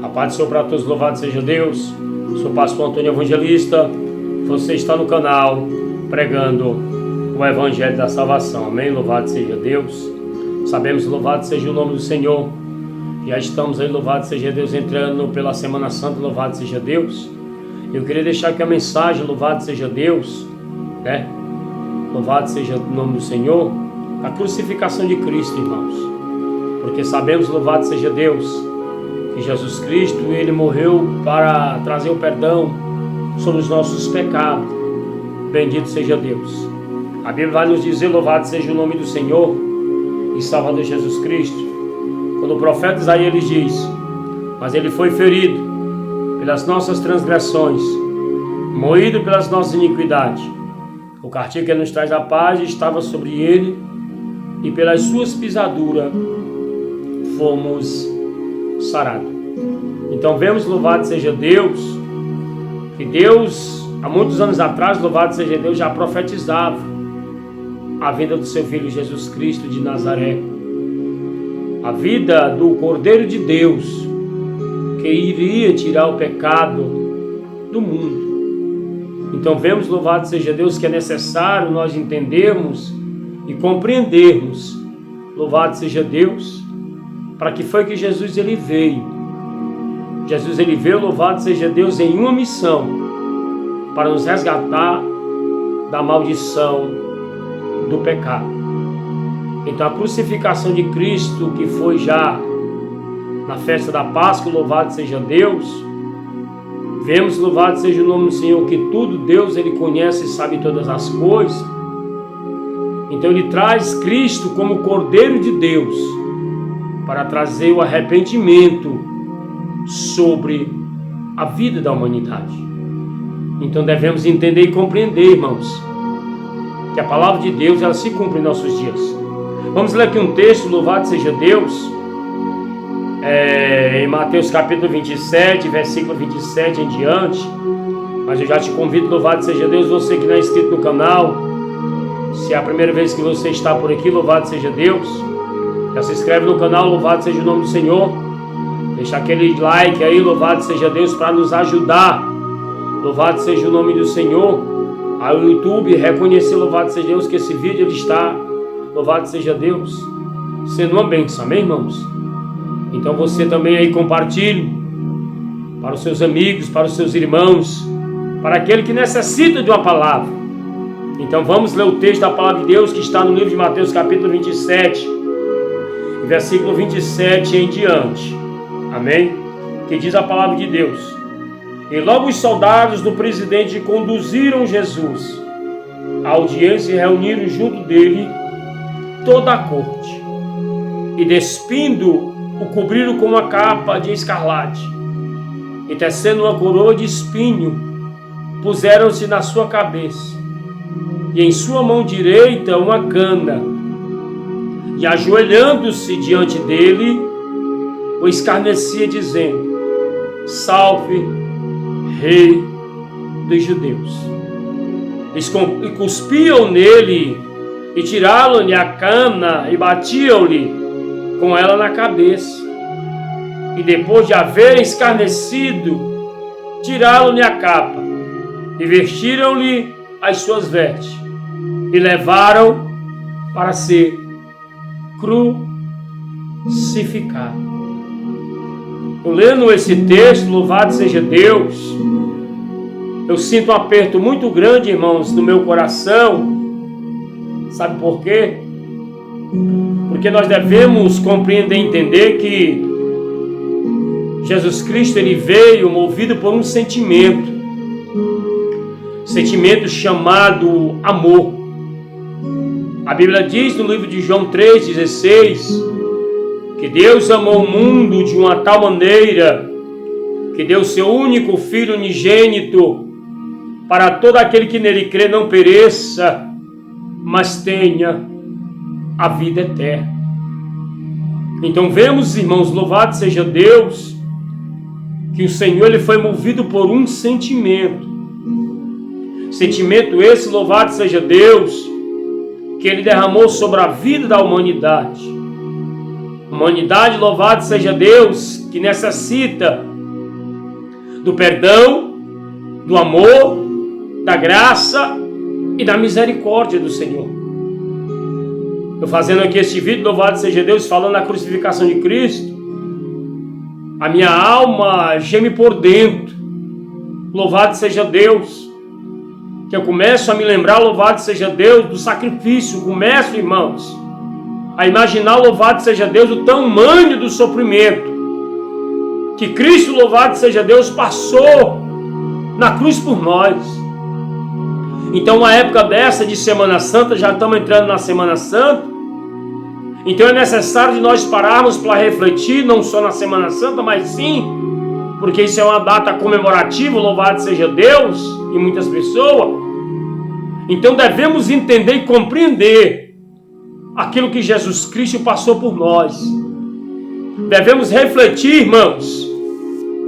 A paz do Senhor para todos, louvado seja Deus. Sou o pastor Antônio Evangelista. Você está no canal pregando o Evangelho da Salvação. Amém? Louvado seja Deus. Sabemos, louvado seja o nome do Senhor. Já estamos aí, louvado seja Deus, entrando pela Semana Santa, louvado seja Deus. Eu queria deixar aqui a mensagem, louvado seja Deus, né? Louvado seja o nome do Senhor. A crucificação de Cristo, irmãos. Porque sabemos, louvado seja Deus, que Jesus Cristo, Ele morreu para trazer o perdão sobre os nossos pecados. Bendito seja Deus. A Bíblia vai nos dizer, louvado seja o nome do Senhor e Salvador Jesus Cristo. Quando o profeta Isaías diz, mas Ele foi ferido pelas nossas transgressões, moído pelas nossas iniquidades. O castigo que nos traz a paz estava sobre Ele, e pelas suas pisaduras fomos sarados. Então vemos, louvado seja Deus, que Deus, há muitos anos atrás, louvado seja Deus, já profetizava a vinda do seu Filho Jesus Cristo de Nazaré, a vida do Cordeiro de Deus, que iria tirar o pecado do mundo. Então vemos, louvado seja Deus, que é necessário nós entendermos e compreendermos, louvado seja Deus, para que foi que Jesus ele veio. Jesus ele veio, louvado seja Deus, em uma missão, para nos resgatar da maldição do pecado. Então a crucificação de Cristo, que foi já na festa da Páscoa, louvado seja Deus, vemos, louvado seja o nome do Senhor, que tudo Deus ele conhece e sabe todas as coisas. Então ele traz Cristo como Cordeiro de Deus para trazer o arrependimento sobre a vida da humanidade. Então devemos entender e compreender, irmãos, que a palavra de Deus ela se cumpre em nossos dias. Vamos ler aqui um texto, louvado seja Deus, em Mateus capítulo 27, versículo 27 em diante. Mas eu já te convido, louvado seja Deus, você que não é inscrito no canal, se é a primeira vez que você está por aqui, louvado seja Deus, já se inscreve no canal, louvado seja o nome do Senhor, deixa aquele like aí, louvado seja Deus, para nos ajudar, louvado seja o nome do Senhor, ao YouTube reconhecer, louvado seja Deus, que esse vídeo ele está, louvado seja Deus, sendo uma bênção, amém, irmãos? Então você também aí compartilhe para os seus amigos, para os seus irmãos, para aquele que necessita de uma palavra. Então vamos ler o texto da palavra de Deus que está no livro de Mateus capítulo 27, versículo 27 em diante. Amém? Que diz a palavra de Deus. E logo os soldados do presidente conduziram Jesus à audiência e reuniram junto dele toda a corte. E despindo, o cobriram com uma capa de escarlate. E tecendo uma coroa de espinho, puseram-se na sua cabeça. E em sua mão direita uma cana, e ajoelhando-se diante dele, o escarnecia dizendo, salve, rei dos judeus. E cuspiam nele, e tiraram-lhe a cana, e batiam-lhe com ela na cabeça. E depois de haverem escarnecido, tiraram-lhe a capa, e vestiram-lhe as suas vestes, e levaram para ser crucificado. Eu lendo esse texto, louvado seja Deus, eu sinto um aperto muito grande, irmãos, no meu coração. Sabe por quê? Porque nós devemos compreender e entender que Jesus Cristo ele veio movido por um sentimento chamado amor. A Bíblia diz no livro de João 3,16 que Deus amou o mundo de uma tal maneira que deu seu único Filho unigênito para todo aquele que nele crê não pereça, mas tenha a vida eterna. Então vemos, irmãos, louvado seja Deus, que o Senhor ele foi movido por um sentimento esse, louvado seja Deus, que ele derramou sobre a vida da humanidade. Humanidade, louvado seja Deus, que necessita do perdão, do amor, da graça e da misericórdia do Senhor. Eu fazendo aqui este vídeo, louvado seja Deus, falando da crucificação de Cristo, a minha alma geme por dentro. Louvado seja Deus, que eu começo a me lembrar, louvado seja Deus, do sacrifício. Começo, irmãos, a imaginar, louvado seja Deus, o tamanho do sofrimento que Cristo, louvado seja Deus, passou na cruz por nós. Então, uma época dessa de Semana Santa, já estamos entrando na Semana Santa, então é necessário de nós pararmos para refletir, não só na Semana Santa, mas sim, porque isso é uma data comemorativa, louvado seja Deus, e muitas pessoas. Então devemos entender e compreender aquilo que Jesus Cristo passou por nós. Devemos refletir, irmãos,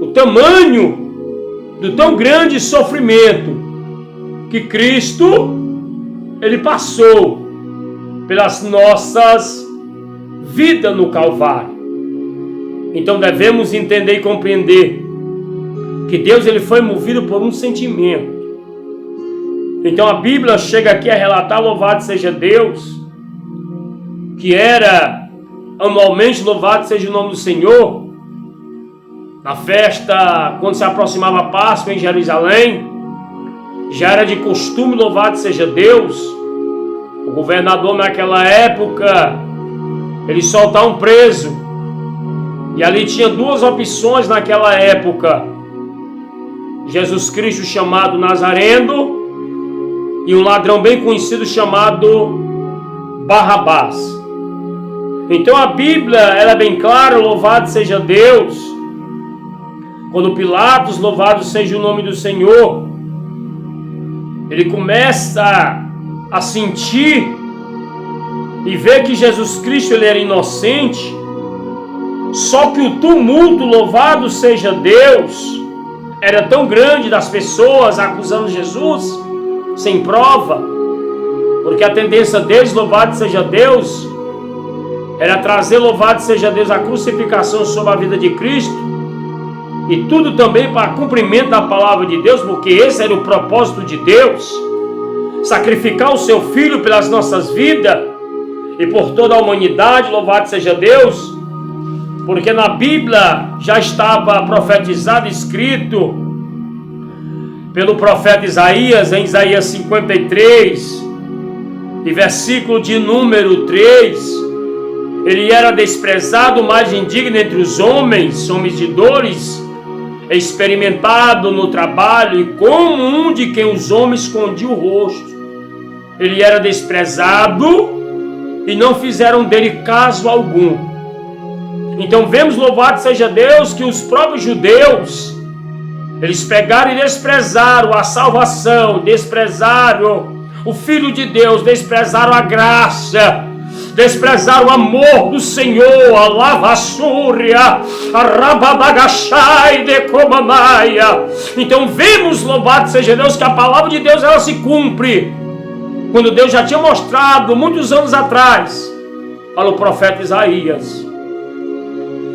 o tamanho do tão grande sofrimento que Cristo, Ele passou pelas nossas vidas no Calvário. Então devemos entender e compreender que Deus, Ele foi movido por um sentimento. Então a Bíblia chega aqui a relatar, louvado seja Deus, que era anualmente, louvado seja o nome do Senhor, na festa, quando se aproximava a Páscoa em Jerusalém, já era de costume, louvado seja Deus, o governador naquela época, ele soltar um preso, e ali tinha duas opções naquela época: Jesus Cristo chamado Nazareno e um ladrão bem conhecido chamado Barrabás. Então a Bíblia, ela é bem clara, louvado seja Deus, quando Pilatos, louvado seja o nome do Senhor, ele começa a sentir e ver que Jesus Cristo, ele era inocente, só que o tumulto, louvado seja Deus, era tão grande das pessoas acusando Jesus sem prova, porque a tendência deles, louvado seja Deus, era trazer, louvado seja Deus, a crucificação sobre a vida de Cristo, e tudo também para cumprimento da palavra de Deus, porque esse era o propósito de Deus, sacrificar o seu Filho pelas nossas vidas e por toda a humanidade, louvado seja Deus, porque na Bíblia já estava profetizado, escrito pelo profeta Isaías, em Isaías 53, e versículo de número 3, ele era desprezado, mais indigno entre os homens de dores, experimentado no trabalho, e como um de quem os homens escondiam o rosto. Ele era desprezado, e não fizeram dele caso algum. Então vemos, louvado seja Deus, que os próprios judeus, eles pegaram e desprezaram a salvação, desprezaram o Filho de Deus, desprezaram a graça, desprezaram o amor do Senhor, a lavassúria, a rababagachai de comamaia. Então vemos, louvado seja Deus, que a palavra de Deus, ela se cumpre, quando Deus já tinha mostrado muitos anos atrás para o profeta Isaías.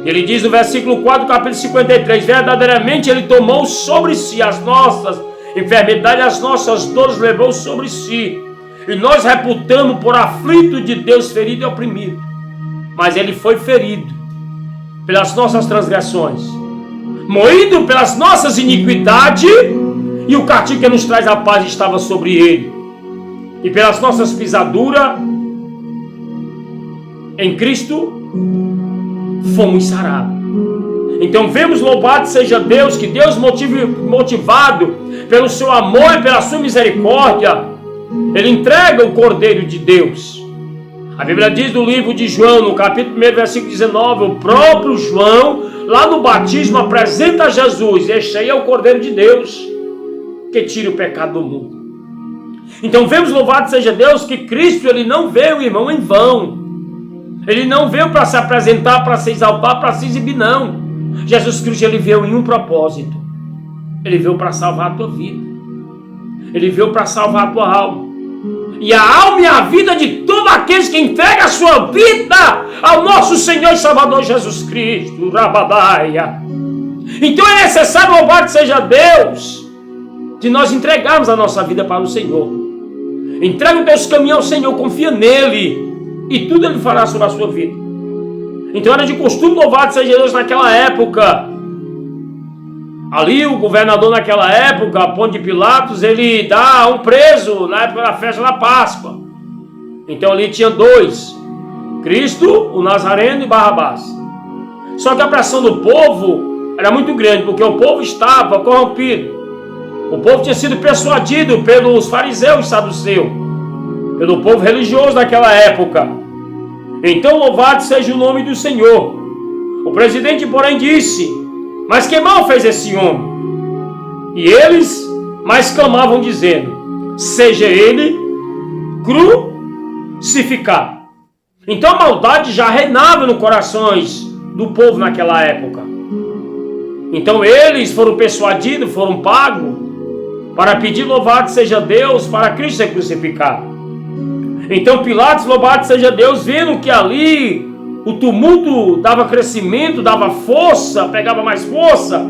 Ele diz no versículo 4 do capítulo 53, verdadeiramente Ele tomou sobre si as nossas enfermidades, as nossas dores levou sobre si, e nós reputamos por aflito de Deus, ferido e oprimido. Mas Ele foi ferido pelas nossas transgressões, moído pelas nossas iniquidades, e o castigo que nos traz a paz estava sobre Ele, e pelas nossas pisaduras em Cristo fomos sarados. Então vemos, louvado seja Deus, que Deus, motivado pelo seu amor e pela sua misericórdia, Ele entrega o Cordeiro de Deus. A Bíblia diz no livro de João, no capítulo 1, versículo 19, o próprio João, lá no batismo, apresenta Jesus: este aí é o Cordeiro de Deus, que tira o pecado do mundo. Então vemos, louvado seja Deus, que Cristo, Ele não veio, irmão, em vão. Ele não veio para se apresentar, para se exaltar, para se exibir, não. Jesus Cristo, Ele veio em um propósito. Ele veio para salvar a tua vida. Ele veio para salvar a tua alma. E a alma e a vida de todo aqueles que entregam a sua vida ao nosso Senhor e Salvador Jesus Cristo. Rabadaia. Então é necessário, louvado seja Deus, de nós entregarmos a nossa vida para o Senhor. Entrega os teus caminhos ao Senhor, confia nele, e tudo ele fará sobre a sua vida. Então era de costume, louvado seja Deus, naquela época. Ali o governador naquela época, Pôncio Pilatos, ele dá um preso na época da festa da Páscoa. Então ali tinha dois, Cristo, o Nazareno e Barrabás. Só que a pressão do povo era muito grande, porque o povo estava corrompido. O povo tinha sido persuadido pelos fariseus e saduceus, pelo povo religioso daquela época. Então louvado seja o nome do Senhor. O presidente, porém, disse: mas que mal fez esse homem? E eles mais clamavam, dizendo: seja ele crucificado. Então a maldade já reinava nos corações do povo naquela época. Então eles foram persuadidos, foram pagos para pedir, louvado seja Deus, para Cristo ser crucificado. Então Pilatos, louvado seja Deus, vendo que ali o tumulto dava crescimento, dava força, pegava mais força.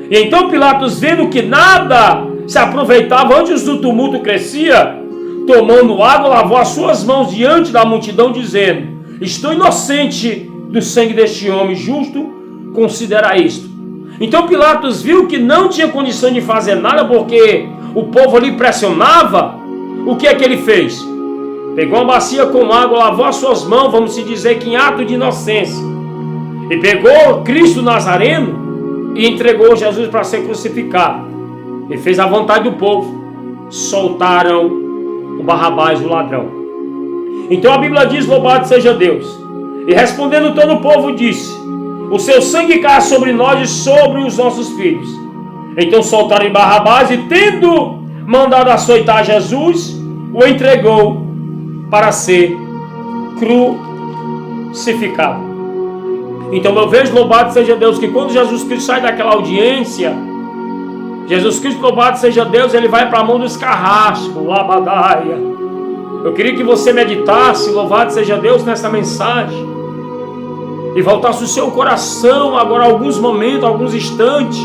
E então Pilatos, vendo que nada se aproveitava antes do tumulto crescia, tomando água, lavou as suas mãos diante da multidão, dizendo: estou inocente do sangue deste homem, justo considera isto. Então Pilatos viu que não tinha condição de fazer nada, porque o povo ali pressionava. O que é que ele fez? Pegou uma bacia com água, lavou as suas mãos, vamos se dizer que em ato de inocência, e pegou Cristo Nazareno e entregou Jesus para ser crucificado. E fez a vontade do povo. Soltaram o Barrabás, o ladrão. Então a Bíblia diz: louvado seja Deus. E respondendo todo o povo disse: o seu sangue caia sobre nós e sobre os nossos filhos. Então soltaram Barrabás e, tendo mandado açoitar Jesus, o entregou para ser crucificado. Então eu vejo, louvado seja Deus, que quando Jesus Cristo sai daquela audiência, Jesus Cristo, louvado seja Deus, ele vai para a mão dos carrascos, labadaia. Eu queria que você meditasse, louvado seja Deus, nessa mensagem, e voltasse o seu coração agora alguns momentos, alguns instantes,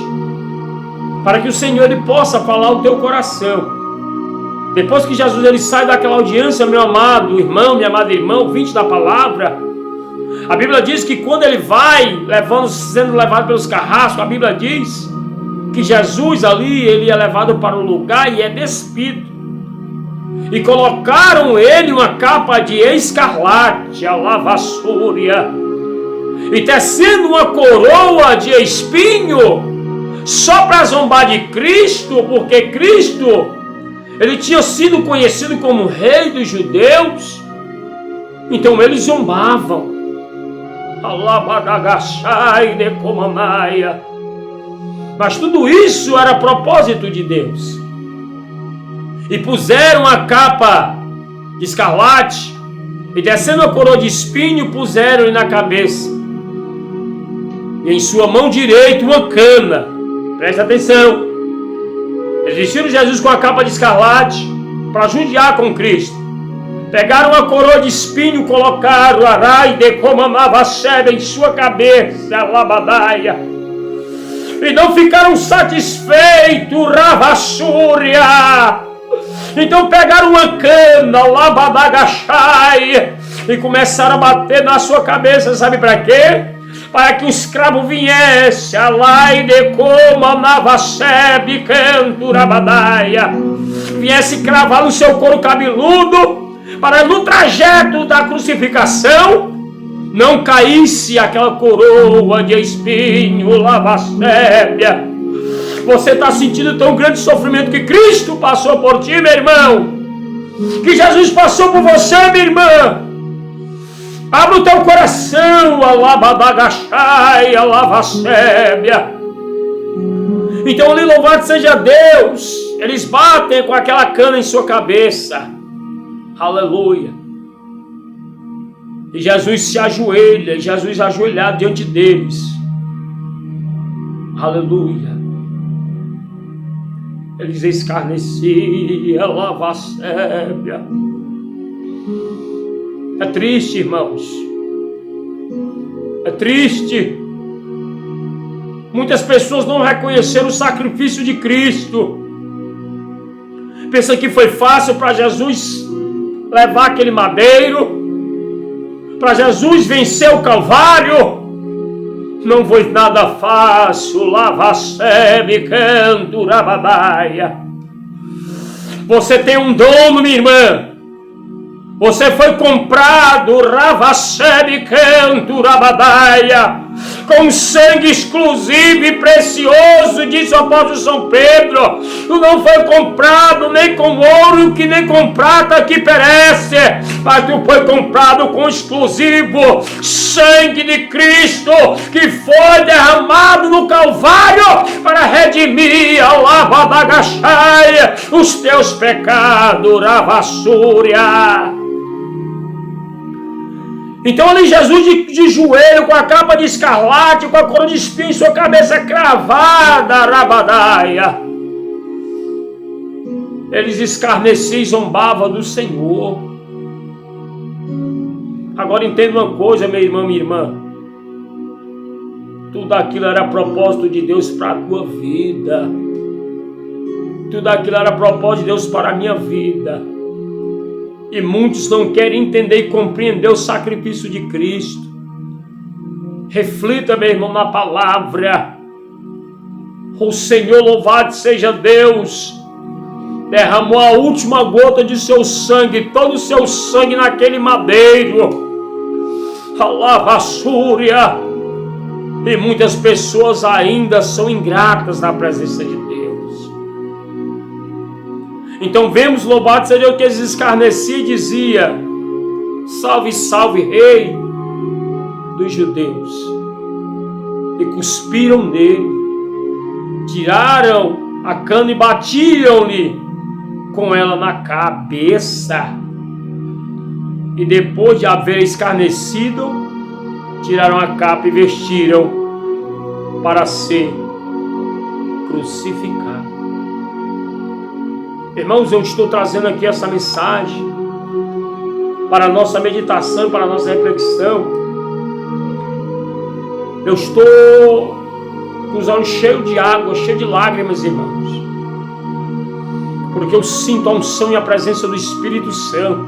para que o Senhor ele possa falar o teu coração. Depois que Jesus ele sai daquela audiência, meu amado irmão, minha amada irmã, ouvinte da palavra, a Bíblia diz que quando ele vai sendo levado pelos carrascos, a Bíblia diz que Jesus ali, ele é levado para um lugar e é despido. E colocaram ele uma capa de escarlate, a lavassúria, e tecendo uma coroa de espinho, só para zombar de Cristo, porque Cristo ele tinha sido conhecido como rei dos judeus. Então eles zombavam. Mas tudo isso era propósito de Deus. E puseram a capa de escarlate e, descendo a coroa de espinho, puseram-lhe na cabeça, e em sua mão direita uma cana. Presta atenção. Eles vestiram Jesus com a capa de escarlate para judiar com Cristo. Pegaram a coroa de espinho, colocaram arai de comamavaceba em sua cabeça, labadaia, e não ficaram satisfeitos, ravassúria. Então pegaram uma cana, labadagachai, e começaram a bater na sua cabeça, sabe para quê? Para que o escravo viesse, alai de coma navacebe canturabadaia, viesse cravar no seu couro cabeludo, para no trajeto da crucificação não caísse aquela coroa de espinho, lavacébia. Você está sentindo tão grande sofrimento que Cristo passou por ti, meu irmão, que Jesus passou por você, minha irmã. Abra o teu coração, alabadagachai, alavacébia. Então ali, louvado seja Deus, eles batem com aquela cana em sua cabeça. Aleluia. E Jesus se ajoelha, Jesus ajoelhado diante deles. Aleluia. Eles escarneciam, lavacébia. É triste, irmãos. É triste. Muitas pessoas não reconheceram o sacrifício de Cristo. Pensa que foi fácil para Jesus levar aquele madeiro, para Jesus vencer o Calvário. Não foi nada fácil. Lavacebe, canto, rabadaia. Você tem um dono, minha irmã. Você foi comprado, Ravacebe, canto, rabadaia, com sangue exclusivo e precioso, diz o apóstolo São Pedro. Tu não foi comprado nem com ouro, que nem com prata que perece, mas tu foi comprado com exclusivo sangue de Cristo, que foi derramado no Calvário para redimir a lavadagachai, os teus pecados, Ravassúria. Então ali Jesus de joelho, com a capa de escarlate, com a coroa de espinho, sua cabeça cravada, rabadaia. Eles escarneciam e zombavam do Senhor. Agora entenda uma coisa, meu irmão, minha irmã. Tudo aquilo era propósito de Deus para a tua vida. Tudo aquilo era propósito de Deus para a minha vida. E muitos não querem entender e compreender o sacrifício de Cristo. Reflita, meu irmão, na palavra. O Senhor, louvado seja Deus, derramou a última gota de seu sangue, todo o seu sangue naquele madeiro. A lavassúria. E muitas pessoas ainda são ingratas na presença de Deus. Então vemos, louvado seja Deus, que eles escarneciam e dizia: salve, salve, rei dos judeus. E cuspiram nele, tiraram a cana e batiam-lhe com ela na cabeça. E depois de haver escarnecido, tiraram a capa e vestiram para ser crucificado. Irmãos, eu estou trazendo aqui essa mensagem para a nossa meditação, para a nossa reflexão. Eu estou com os olhos cheios de água, cheios de lágrimas, irmãos, porque eu sinto a unção e a presença do Espírito Santo.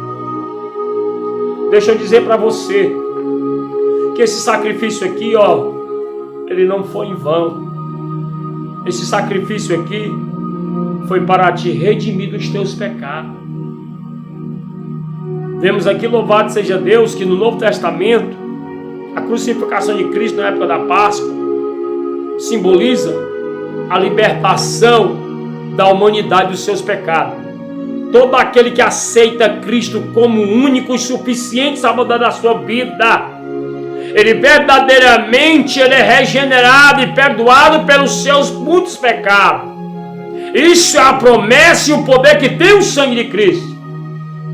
Deixa eu dizer para você que esse sacrifício aqui, ele não foi em vão. Esse sacrifício aqui foi para te redimir dos teus pecados. Vemos aqui, louvado seja Deus, que no Novo Testamento, a crucificação de Cristo na época da Páscoa simboliza a libertação da humanidade dos seus pecados. Todo aquele que aceita Cristo como único e suficiente salvador da sua vida, ele verdadeiramente é regenerado e perdoado pelos seus muitos pecados. Isso é a promessa e o poder que tem o sangue de Cristo.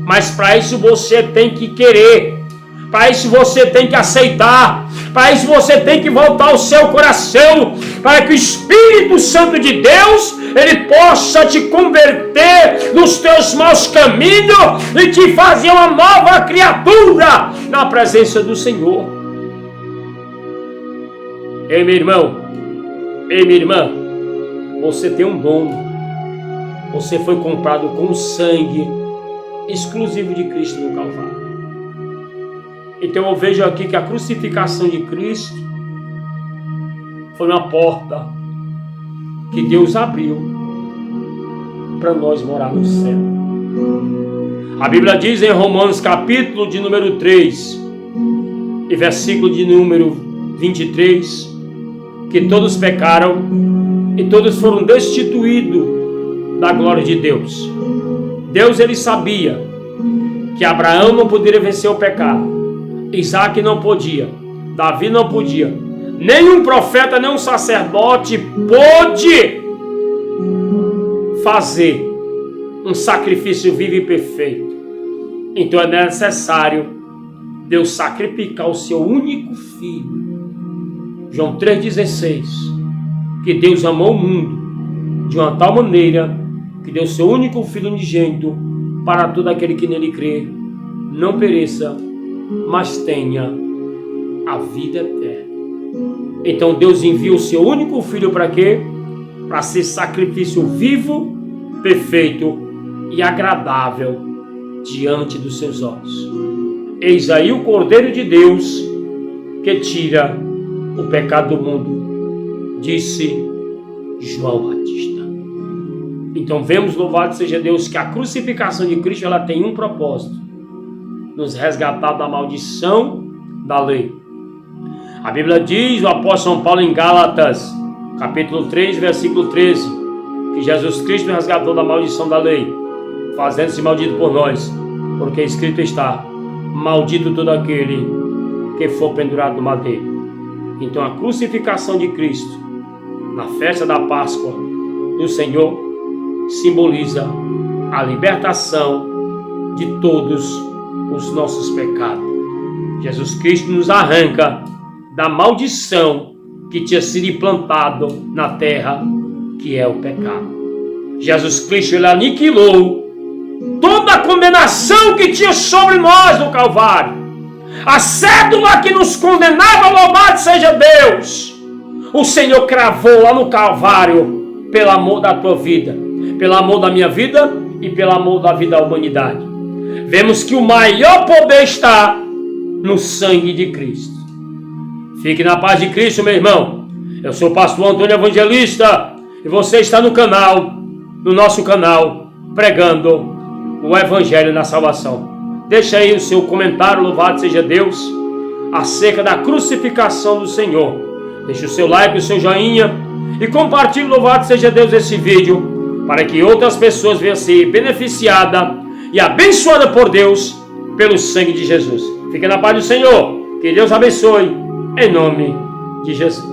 Mas para isso você tem que querer. Para isso você tem que aceitar. Para isso você tem que voltar o seu coração. Para que o Espírito Santo de Deus, ele possa te converter nos teus maus caminhos e te fazer uma nova criatura na presença do Senhor. Ei, meu irmão. Ei, minha irmã. Você tem um dom. Você foi comprado com o sangue exclusivo de Cristo no Calvário. Então eu vejo aqui que a crucificação de Cristo foi uma porta que Deus abriu para nós morar no céu. A Bíblia diz em Romanos capítulo de número 3 e versículo de número 23 que todos pecaram e todos foram destituídos da glória de Deus. Deus, ele sabia que Abraão não poderia vencer o pecado, Isaac não podia, Davi não podia, nenhum profeta, nenhum sacerdote pôde fazer um sacrifício vivo e perfeito. Então é necessário Deus sacrificar o seu único filho. João 3,16, que Deus amou o mundo de uma tal maneira que deu seu único filho unigênito para todo aquele que nele crê, não pereça, mas tenha a vida eterna. Então Deus envia o seu único filho para quê? Para ser sacrifício vivo, perfeito e agradável diante dos seus olhos. Eis aí o Cordeiro de Deus que tira o pecado do mundo, disse João Batista. Então vemos, louvado seja Deus, que a crucificação de Cristo ela tem um propósito: nos resgatar da maldição da lei. A Bíblia diz, o apóstolo São Paulo em Gálatas, capítulo 3, versículo 13, que Jesus Cristo nos resgatou da maldição da lei, fazendo-se maldito por nós, porque escrito está: maldito todo aquele que for pendurado no madeiro. Então a crucificação de Cristo, na festa da Páscoa do Senhor, simboliza a libertação de todos os nossos pecados. Jesus Cristo nos arranca da maldição que tinha sido implantado na terra, que é o pecado. Jesus Cristo ele aniquilou toda a condenação que tinha sobre nós no Calvário. A cédula que nos condenava, louvado seja Deus, o Senhor cravou lá no Calvário, pelo amor da tua vida, pelo amor da minha vida e pelo amor da vida da humanidade. Vemos que o maior poder está no sangue de Cristo. Fique na paz de Cristo, meu irmão. Eu sou o pastor Antônio Evangelista e você está no canal, no nosso canal, pregando o Evangelho da Salvação. Deixa aí o seu comentário, louvado seja Deus, acerca da crucificação do Senhor. Deixa o seu like, o seu joinha e compartilhe, louvado seja Deus, esse vídeo, para que outras pessoas venham ser beneficiadas e abençoadas por Deus pelo sangue de Jesus. Fique na paz do Senhor. Que Deus abençoe, em nome de Jesus.